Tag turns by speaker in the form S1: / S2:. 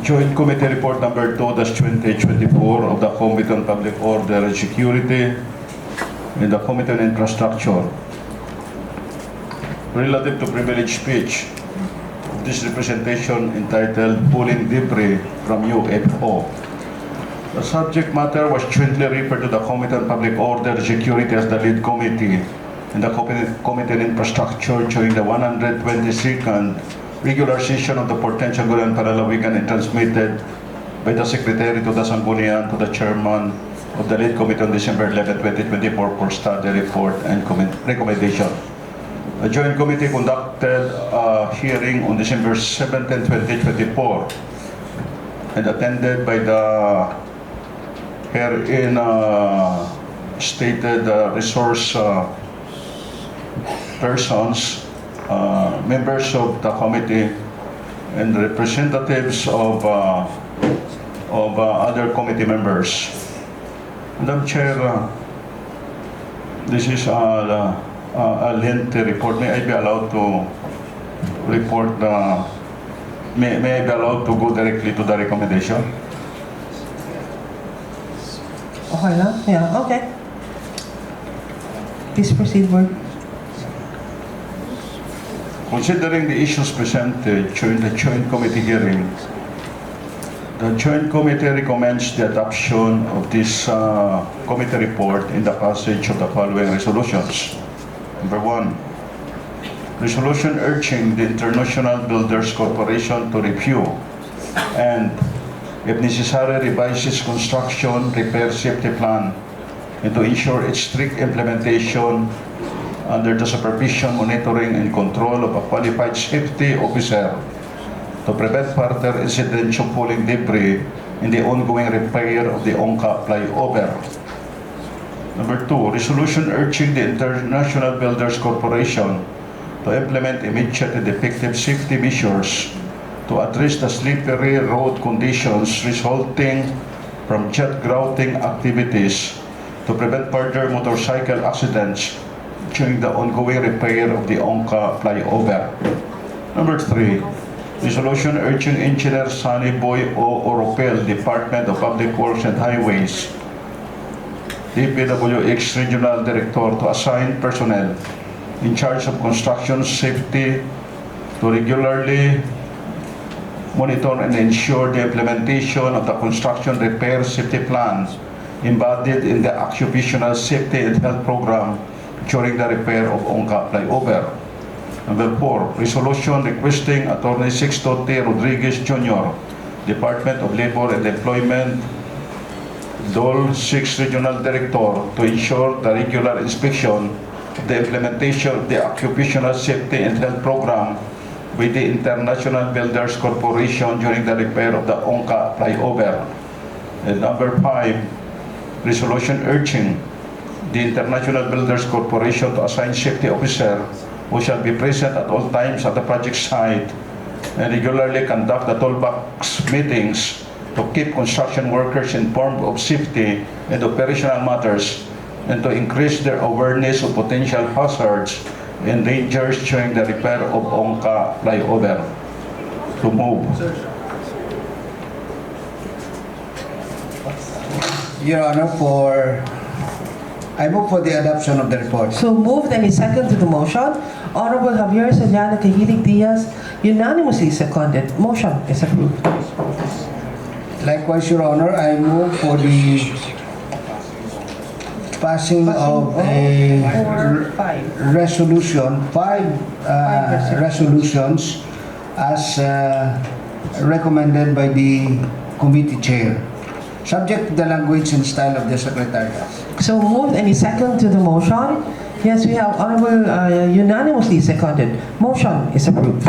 S1: Joint Committee Report number 2-2024 of the Committee on Public Order and Security and the Committee on Infrastructure relative to privileged speech. This representation entitled Pulling Debris from UFO. The subject matter was jointly referred to the Committee on Public Order and Security as the lead committee and the Committee on Infrastructure during the 122nd regular session of the 14th Sangguniang Panlalawigan and transmitted by the Secretary to the Sangguniang to the Chairman of the lead committee on December 11, 2024 for study report and recommendation. The Joint Committee conducted a hearing on December 17, 2024 and attended by the herein stated resource persons, members of the committee, and representatives of other committee members. Madam Chair, this is a lengthy report. May I be allowed to report may I be allowed to go directly to the recommendation?
S2: Okay lang? Yeah, okay. Please proceed, Board.
S1: Considering the issues presented during the Joint Committee hearing, the Joint Committee recommends the adoption of this committee report in the passage of the following resolutions. Number 1, resolution urging the International Builders Corporation to review and, if necessary, revise its construction repair safety plan and to ensure its strict implementation under the supervision, monitoring, and control of a qualified safety officer to prevent further incidents of falling debris in the ongoing repair of the Ongka flyover. Number 2, resolution urging the International Builders Corporation to implement immediate and effective safety measures to address the slippery road conditions resulting from jet grouting activities to prevent further motorcycle accidents during the ongoing repair of the Ongka flyover. Number 3, resolution urging Engineer Sunny Boy O. Oropel, Department of Public Works and Highways, DPWX Regional Director, to assign personnel in charge of construction safety to regularly monitor and ensure the implementation of the construction repair safety plans embodied in the Occupational Safety and Health Program during the repair of Ongka flyover. Number 4, resolution requesting Attorney Sixto T. Rodriguez Jr., Department of Labor and Employment, DOL 6 Regional Director, to ensure the regular inspection of the implementation of the Occupational Safety and Health Program with the International Builders Corporation during the repair of the Ongka flyover. And number 5, resolution urging the International Builders Corporation to assign safety officer who shall be present at all times at the project site and regularly conduct the toolbox meetings to keep construction workers informed of safety and operational matters and to increase their awareness of potential hazards and dangers during the repair of Ongka flyover. To move.
S3: Your Honor, I move for the adoption of the report.
S2: So moved and second to the motion. Honorable Javier Soriano Cahilig Diaz unanimously seconded. Motion is approved.
S3: Likewise, Your Honor, I move for the passing of a resolution, five resolutions as recommended by the committee chair, subject to the language and style of the Secretary.
S2: So moved and second to the motion. Yes, we have honorable unanimously seconded. Motion is approved.